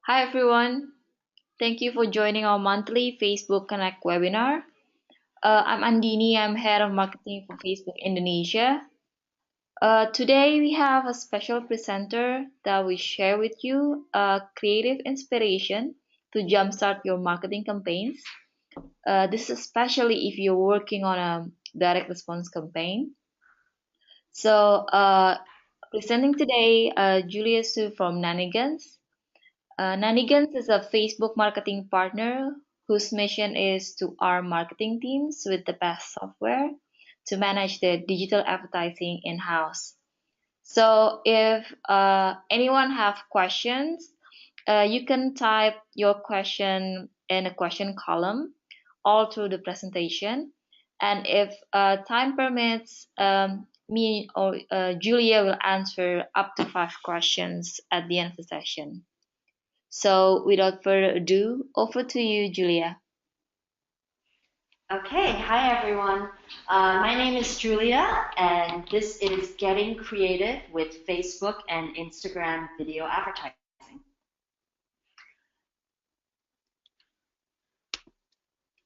Hi everyone, thank you for joining our monthly Facebook Connect webinar. I'm Andini, I'm Head of Marketing for Facebook Indonesia. Today we have a special presenter that will share with you creative inspiration to jumpstart your marketing campaigns. This is especially if you're working on a direct response campaign. So, presenting today, Julia Su from Nanigans. Nanigans is a Facebook marketing partner whose mission is to arm marketing teams with the best software to manage their digital advertising in-house. So if anyone have questions, you can type your question in a question column all through the presentation. And if time permits, me or Julia will answer up to 5 questions at the end of the session. So without further ado, over to you, Julia. Okay, hi everyone. My name is Julia, and this is Getting Creative with Facebook and Instagram video advertising.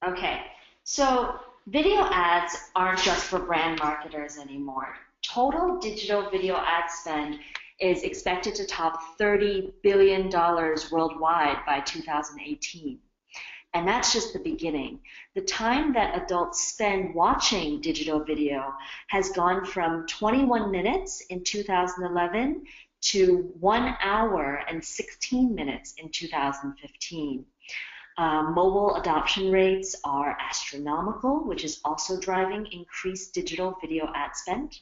Okay, so video ads aren't just for brand marketers anymore. Total digital video ad spend is expected to top $30 billion worldwide by 2018. And that's just the beginning. The time that adults spend watching digital video has gone from 21 minutes in 2011 to 1 hour and 16 minutes in 2015. Mobile adoption rates are astronomical, which is also driving increased digital video ad spend.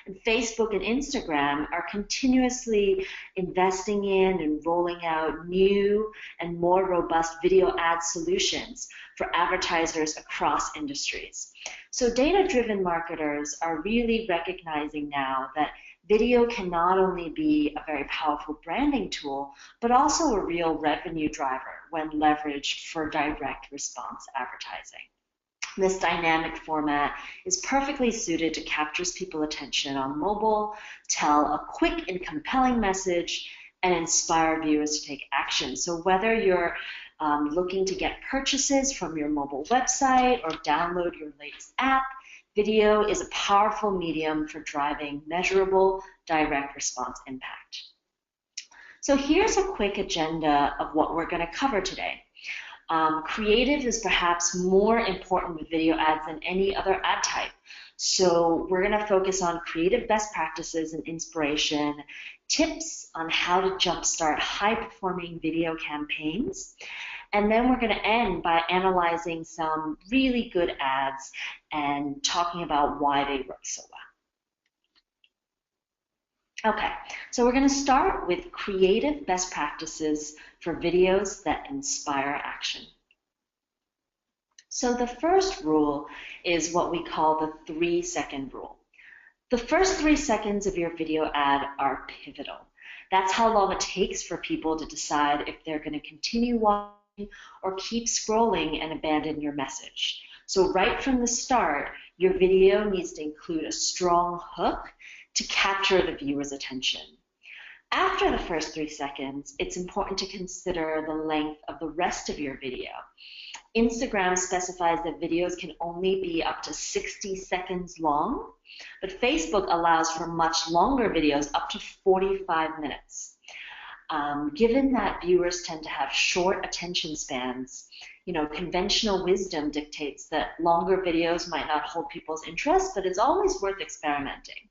And Facebook and Instagram are continuously investing in and rolling out new and more robust video ad solutions for advertisers across industries. So data-driven marketers are really recognizing now that video can not only be a very powerful branding tool, but also a real revenue driver when leveraged for direct response advertising. This dynamic format is perfectly suited to capture people's attention on mobile, tell a quick and compelling message, and inspire viewers to take action. So whether you're looking to get purchases from your mobile website or download your latest app, video is a powerful medium for driving measurable direct response impact. So here's a quick agenda of what we're going to cover today. Creative is perhaps more important with video ads than any other ad type. So we're going to focus on creative best practices and inspiration, tips on how to jumpstart high-performing video campaigns, and then we're going to end by analyzing some really good ads and talking about why they work so well. Okay, so we're going to start with creative best practices for videos that inspire action. So the first rule is what we call the 3-second rule. The first 3 seconds of your video ad are pivotal. That's how long it takes for people to decide if they're going to continue watching or keep scrolling and abandon your message. So right from the start, your video needs to include a strong hook to capture the viewer's attention. After the first 3 seconds, it's important to consider the length of the rest of your video. Instagram specifies that videos can only be up to 60 seconds long, but Facebook allows for much longer videos up to 45 minutes. Given that viewers tend to have short attention spans, conventional wisdom dictates that longer videos might not hold people's interest, but it's always worth experimenting.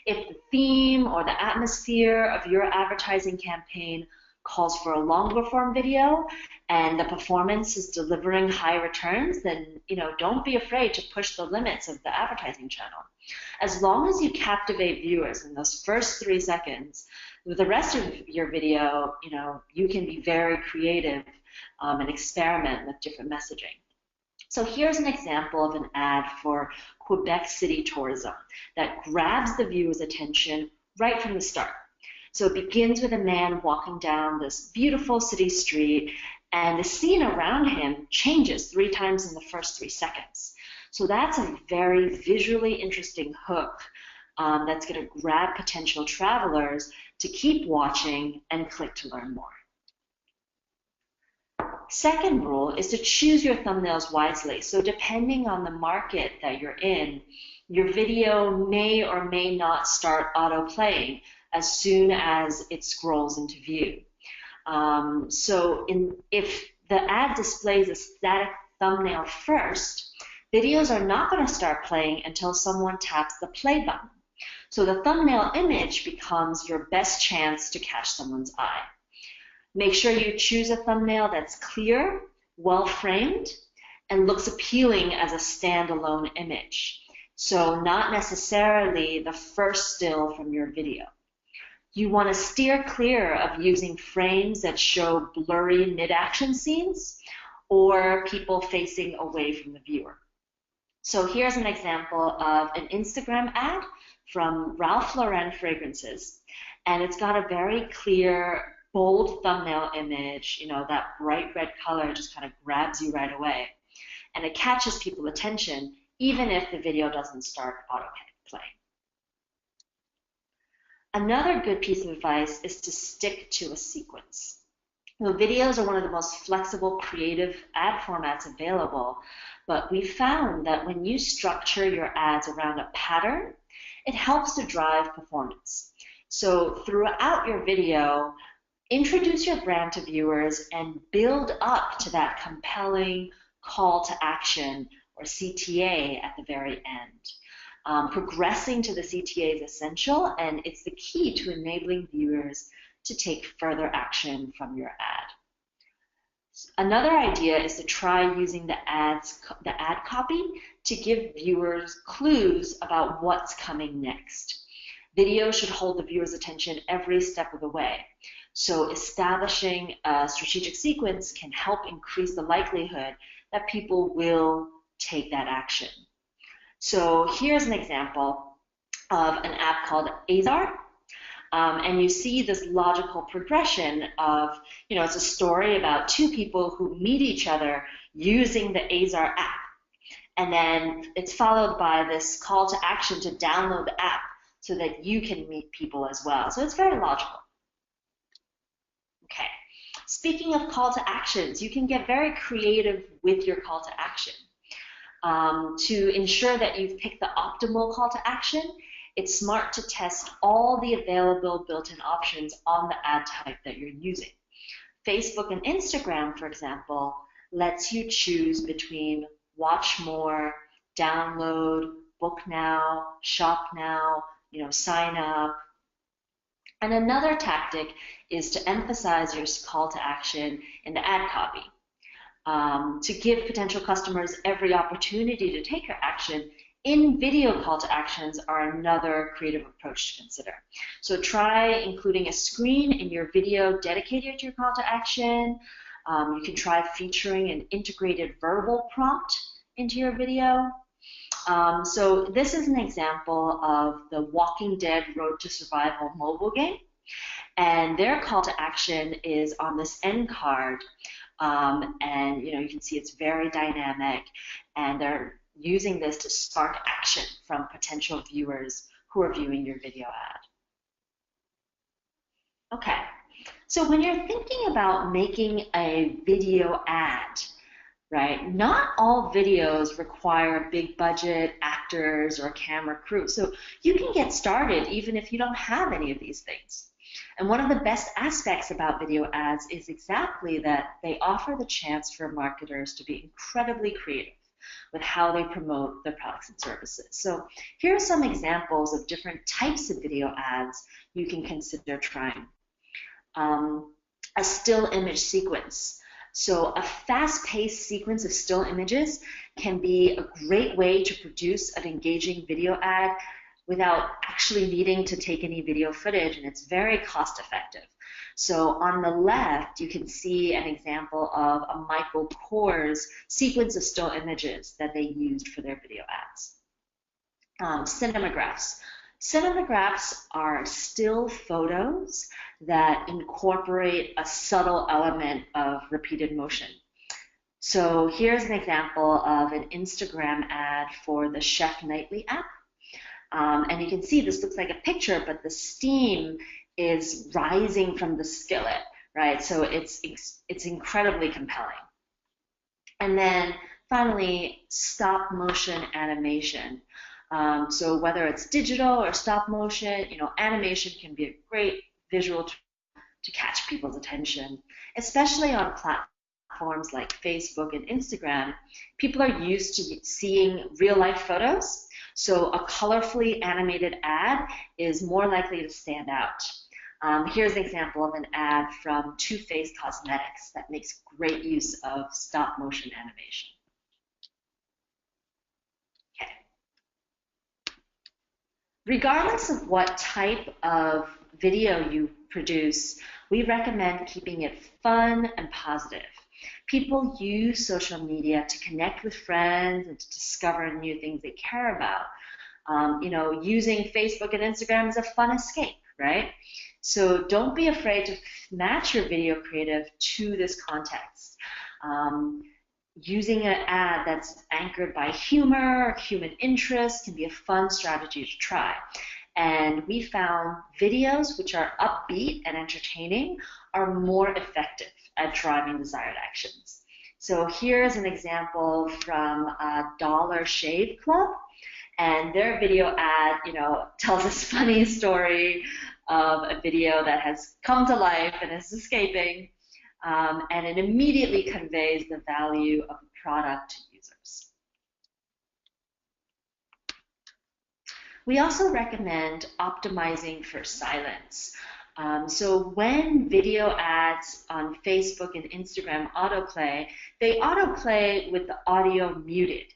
If the theme or the atmosphere of your advertising campaign calls for a longer form video and the performance is delivering high returns, then don't be afraid to push the limits of the advertising channel. As long as you captivate viewers in those first 3 seconds, with the rest of your video, you can be very creative and experiment with different messaging. So here's an example of an ad for Quebec City Tourism that grabs the viewer's attention right from the start. So it begins with a man walking down this beautiful city street, and the scene around him changes 3 times in the first 3 seconds. So that's a very visually interesting hook that's going to grab potential travelers to keep watching and click to learn more. Second rule is to choose your thumbnails wisely. So depending on the market that you're in, your video may or may not start auto-playing as soon as it scrolls into view. If the ad displays a static thumbnail first, videos are not going to start playing until someone taps the play button. So the thumbnail image becomes your best chance to catch someone's eye. Make sure you choose a thumbnail that's clear, well framed, and looks appealing as a standalone image. So not necessarily the first still from your video. You want to steer clear of using frames that show blurry mid-action scenes or people facing away from the viewer. So here's an example of an Instagram ad from Ralph Lauren Fragrances, and it's got a very clear, bold thumbnail image. You know, that bright red color just kind of grabs you right away, and it catches people's attention even if the video doesn't start autoplay. Another good piece of advice is to stick to a sequence. Now, videos are one of the most flexible, creative ad formats available, but we found that when you structure your ads around a pattern, it helps to drive performance. So throughout your video, introduce your brand to viewers and build up to that compelling call to action, or CTA, at the very end. Progressing to the CTA is essential, and it's the key to enabling viewers to take further action from your ad. Another idea is to try using the ad copy to give viewers clues about what's coming next. Video should hold the viewer's attention every step of the way. So establishing a strategic sequence can help increase the likelihood that people will take that action. So here's an example of an app called Azar. And you see this logical progression of, it's a story about two people who meet each other using the Azar app. And then it's followed by this call to action to download the app so that you can meet people as well. So it's very logical. Okay. Speaking of call to actions, you can get very creative with your call to action. To ensure that you've picked the optimal call to action, it's smart to test all the available built-in options on the ad type that you're using. Facebook and Instagram, for example, lets you choose between watch more, download, book now, shop now, sign up. And another tactic is to emphasize your call to action in the ad copy. To give potential customers every opportunity to take action, in-video call to actions are another creative approach to consider. So try including a screen in your video dedicated to your call to action. You can try featuring an integrated verbal prompt into your video. So this is an example of the Walking Dead Road to Survival mobile game. And their call to action is on this end card. And you can see it's very dynamic, and they're using this to spark action from potential viewers who are viewing your video ad. Okay, so when you're thinking about making a video ad, right, not all videos require big budget actors or camera crew. So you can get started even if you don't have any of these things. And one of the best aspects about video ads is exactly that they offer the chance for marketers to be incredibly creative with how they promote their products and services. So here are some examples of different types of video ads you can consider trying. A still image sequence. So a fast-paced sequence of still images can be a great way to produce an engaging video ad without actually needing to take any video footage, and it's very cost-effective. So on the left, you can see an example of a Michael Kors sequence of still images that they used for their video ads. Cinemagraphs. Cinemagraphs are still photos that incorporate a subtle element of repeated motion. So here's an example of an Instagram ad for the Chef Nightly app. And you can see this looks like a picture, but the steam is rising from the skillet, right? So it's incredibly compelling. And then finally, stop motion animation. So whether it's digital or stop motion, animation can be a great visual tool to catch people's attention, especially on platforms like Facebook and Instagram. People are used to seeing real life photos, so a colorfully animated ad is more likely to stand out. Here's an example of an ad from Too Faced Cosmetics that makes great use of stop motion animation. Okay. Regardless of what type of video you produce, we recommend keeping it fun and positive. People use social media to connect with friends and to discover new things they care about. Using Facebook and Instagram is a fun escape, right? So don't be afraid to match your video creative to this context. Using an ad that's anchored by humor, human interest can be a fun strategy to try. And we found videos which are upbeat and entertaining are more effective at driving desired actions. So here's an example from Dollar Shave Club. And their video ad, tells this funny story of a video that has come to life and is escaping, and it immediately conveys the value of the product to users. We also recommend optimizing for silence. So when video ads on Facebook and Instagram autoplay, they autoplay with the audio muted.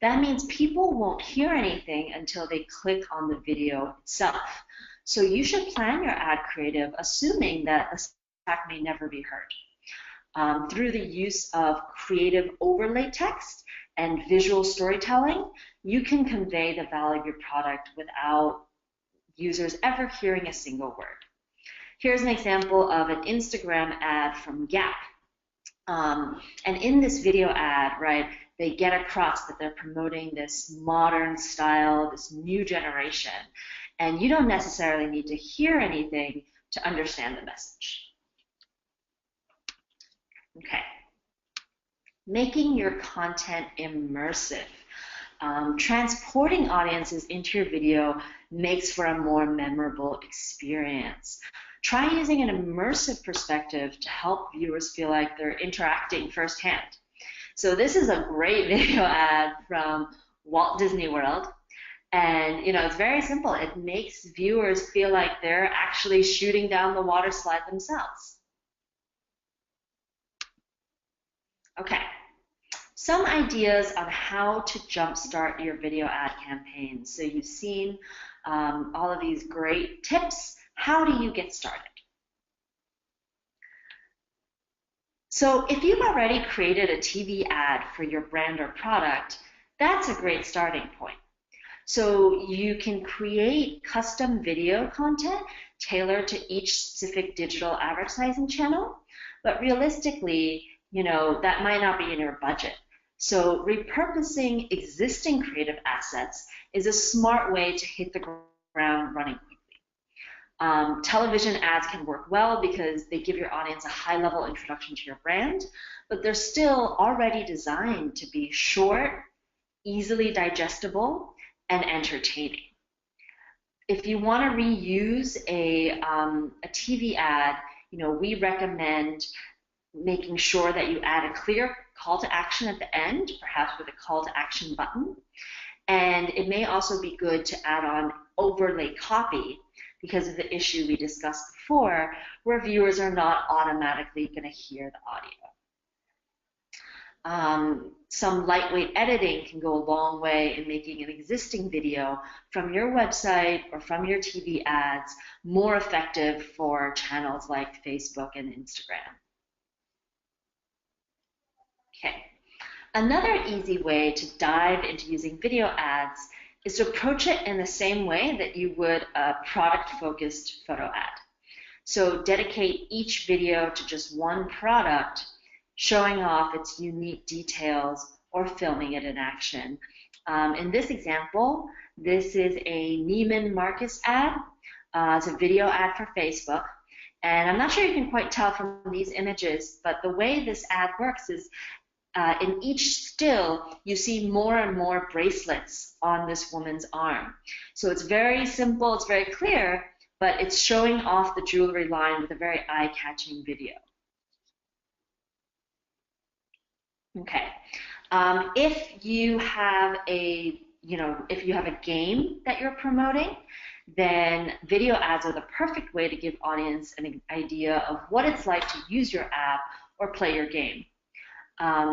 That means people won't hear anything until they click on the video itself. So you should plan your ad creative assuming that the track may never be heard. Through the use of creative overlay text and visual storytelling, you can convey the value of your product without users ever hearing a single word. Here's an example of an Instagram ad from Gap. And in this video ad, right, they get across that they're promoting this modern style, this new generation. And you don't necessarily need to hear anything to understand the message. Okay. Making your content immersive. Transporting audiences into your video makes for a more memorable experience. Try using an immersive perspective to help viewers feel like they're interacting firsthand. So this is a great video ad from Walt Disney World. And it's very simple. It makes viewers feel like they're actually shooting down the water slide themselves. Okay, some ideas on how to jumpstart your video ad campaign. So you've seen all of these great tips. How do you get started? So if you've already created a TV ad for your brand or product, that's a great starting point. So you can create custom video content tailored to each specific digital advertising channel, but realistically, that might not be in your budget. So repurposing existing creative assets is a smart way to hit the ground running quickly. Television ads can work well because they give your audience a high-level introduction to your brand, but they're still already designed to be short, easily digestible, and entertaining. If you want to reuse a TV ad, we recommend making sure that you add a clear call to action at the end, perhaps with a call to action button. And it may also be good to add on overlay copy because of the issue we discussed before, where viewers are not automatically going to hear the audio. Some lightweight editing can go a long way in making an existing video from your website or from your TV ads more effective for channels like Facebook and Instagram. Okay. Another easy way to dive into using video ads is to approach it in the same way that you would a product-focused photo ad. So dedicate each video to just one product, showing off its unique details or filming it in action. In this example, this is a Neiman Marcus ad. It's a video ad for Facebook. And I'm not sure you can quite tell from these images, but the way this ad works is in each still, you see more and more bracelets on this woman's arm. So it's very simple, it's very clear, but it's showing off the jewelry line with a very eye-catching video. Okay. If you have a, if you have a game that you're promoting, then video ads are the perfect way to give audience an idea of what it's like to use your app or play your game.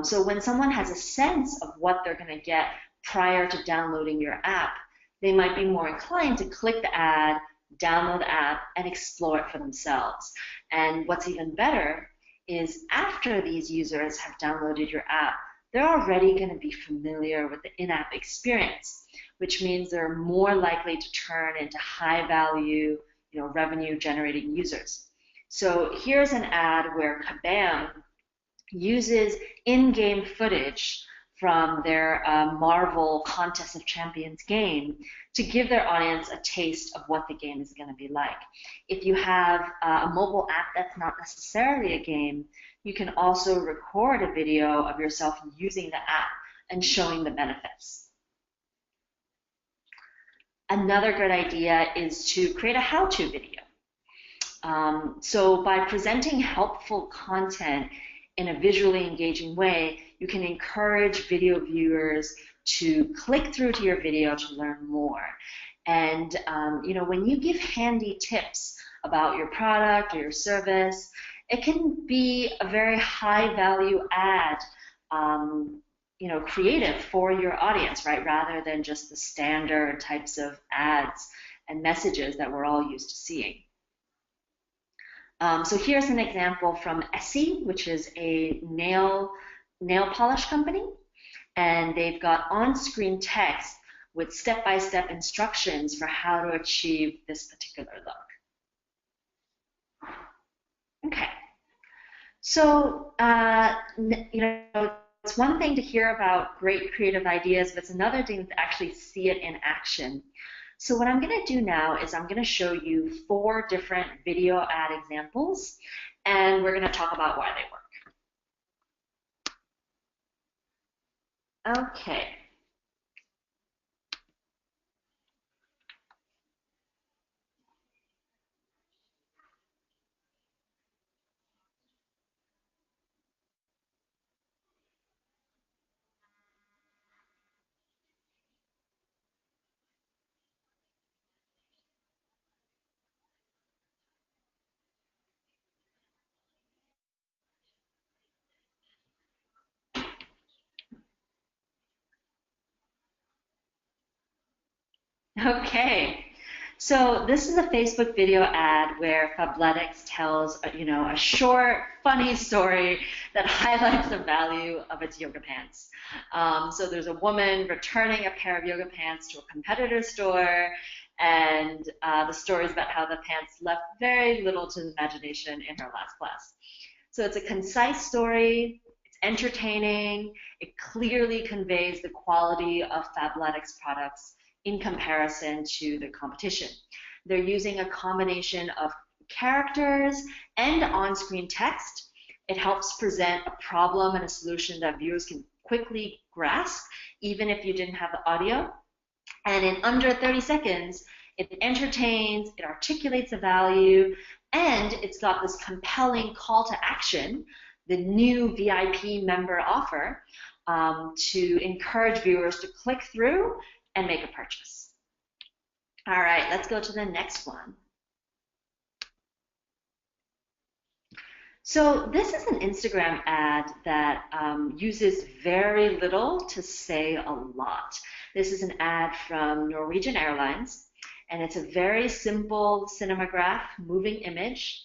So when someone has a sense of what they're going to get prior to downloading your app, they might be more inclined to click the ad, download the app, and explore it for themselves. And what's even better is after these users have downloaded your app, they're already going to be familiar with the in-app experience, which means they're more likely to turn into high-value, revenue-generating users. So here's an ad where Kabam uses in-game footage from their Marvel Contest of Champions game to give their audience a taste of what the game is going to be like. If you have a mobile app that's not necessarily a game, you can also record a video of yourself using the app and showing the benefits. Another good idea is to create a how-to video. So by presenting helpful content in a visually engaging way, you can encourage video viewers to click through to your video to learn more. And when you give handy tips about your product or your service, it can be a very high value add, creative for your audience, right? Rather than just the standard types of ads and messages that we're all used to seeing. So here's an example from Essie, which is a nail polish company, and they've got on-screen text with step-by-step instructions for how to achieve this particular look. Okay, so it's one thing to hear about great creative ideas, but it's another thing to actually see it in action. So what I'm going to do now is I'm going to show you 4 different video ad examples, and we're going to talk about why they work. Okay. Okay. So this is a Facebook video ad where Fabletics tells, a short, funny story that highlights the value of its yoga pants. So there's a woman returning a pair of yoga pants to a competitor store, and the story is about how the pants left very little to the imagination in her last class. So it's a concise story, it's entertaining, it clearly conveys the quality of Fabletics products in comparison to the competition. They're using a combination of characters and on-screen text. It helps present a problem and a solution that viewers can quickly grasp, even if you didn't have the audio. And in under 30 seconds, it entertains, it articulates the value, and it's got this compelling call to action, the new VIP member offer, to encourage viewers to click through and make a purchase. All right, let's go to the next one. So this is an Instagram ad that uses very little to say a lot. This is an ad from Norwegian Airlines, and it's a very simple cinematograph, moving image,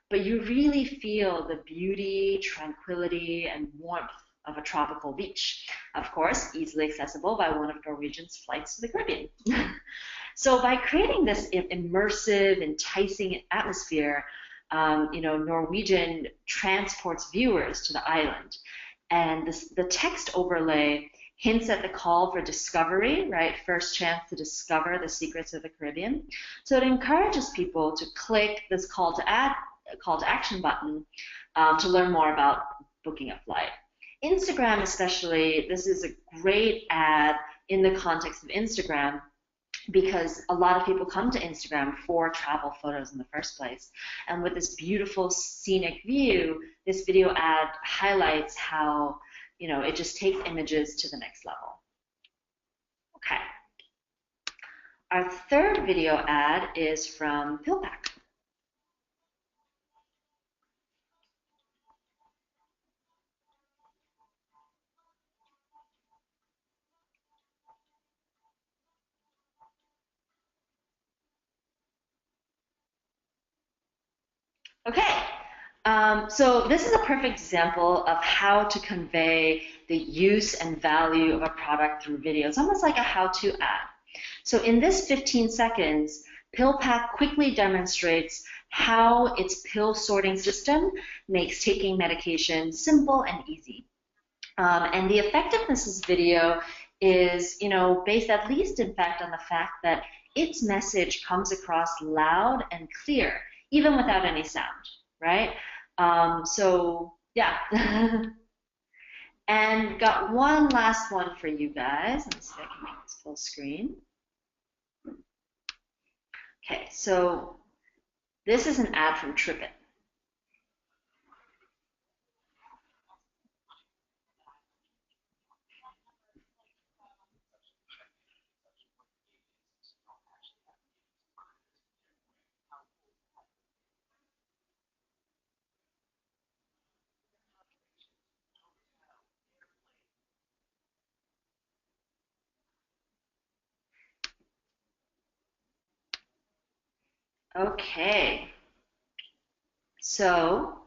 but you really feel the beauty, tranquility, and warmth of a tropical beach. Of course, easily accessible by one of Norwegian's flights to the Caribbean. So by creating this immersive, enticing atmosphere, Norwegian transports viewers to the island. And the text overlay hints at the call for discovery, right? First chance to discover the secrets of the Caribbean. So it encourages people to click this call to call to action button to learn more about booking a flight. Instagram especially, this is a great ad in the context of Instagram because a lot of people come to Instagram for travel photos in the first place. And with this beautiful scenic view, this video ad highlights how, it just takes images to the next level. Okay. Our third video ad is from PillPack. Okay, so this is a perfect example of how to convey the use and value of a product through video. It's almost like a how-to ad. So in this 15 seconds, PillPack quickly demonstrates how its pill sorting system makes taking medication simple and easy. And the effectiveness of this video is, based at least in fact on the fact that its message comes across loud and clear, even without any sound, right? So yeah. And got one last one for you guys. Let me see if I can make this full screen. Okay, so this is an ad from TripIt. Okay, so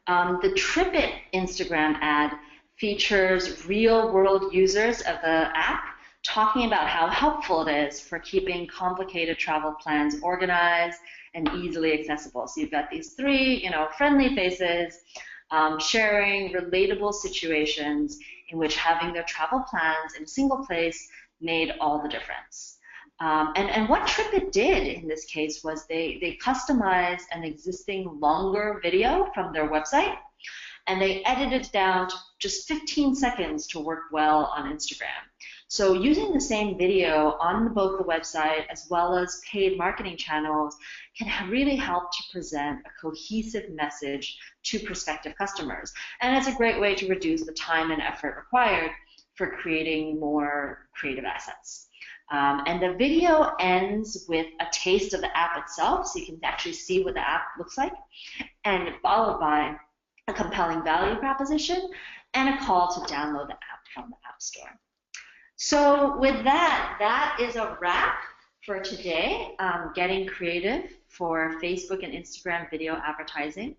the TripIt Instagram ad features real-world users of the app talking about how helpful it is for keeping complicated travel plans organized and easily accessible. So you've got these three, friendly faces sharing relatable situations in which having their travel plans in a single place made all the difference. And what TripIt did in this case was they customized an existing longer video from their website and they edited it down to just 15 seconds to work well on Instagram. So using the same video on both the website as well as paid marketing channels can really help to present a cohesive message to prospective customers. And it's a great way to reduce the time and effort required for creating more creative assets. And the video ends with a taste of the app itself, so you can actually see what the app looks like, and followed by a compelling value proposition and a call to download the app from the App Store. So with that, that is a wrap for today, getting creative for Facebook and Instagram video advertising.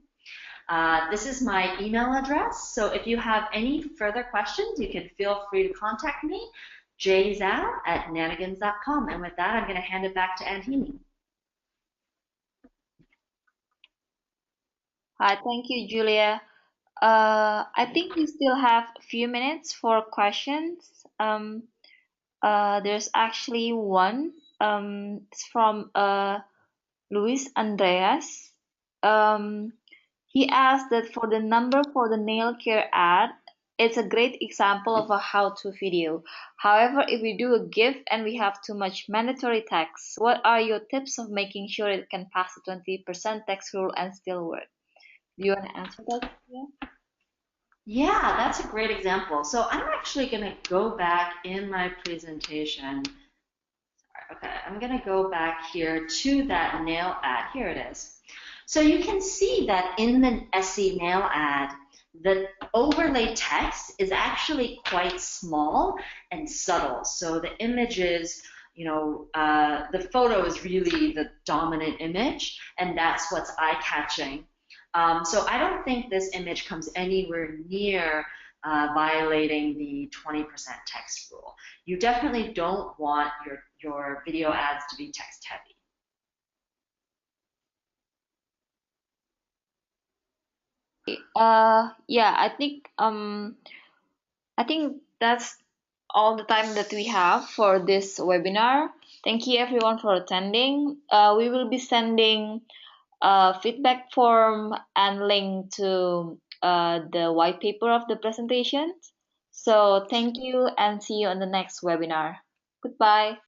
This is my email address, so if you have any further questions, you can feel free to contact me, jzhao@nanigans.com. And with that, I'm going to hand it back to Andini. Hi, thank you, Julia. I think we still have a few minutes for questions. There's actually one. It's from Luis Andreas. He asked that for the number for the nail care ad, it's a great example of a how-to video. However, if we do a GIF and we have too much mandatory text, what are your tips of making sure it can pass the 20% text rule and still work? Do you want to answer that? Yeah, that's a great example. So I'm actually going to go back in my presentation. Sorry, okay, I'm going to go back here to that nail ad. Here it is. So you can see that in the Essie nail ad, the overlay text is actually quite small and subtle. So the images, the photo is really the dominant image, and that's what's eye-catching. So I don't think this image comes anywhere near violating the 20% text rule. You definitely don't want your video ads to be text heavy. Yeah, I think that's all the time that we have for this webinar. Thank you everyone for attending. We will be sending feedback form and link to the white paper of the presentation. So thank you and see you on the next webinar. Goodbye.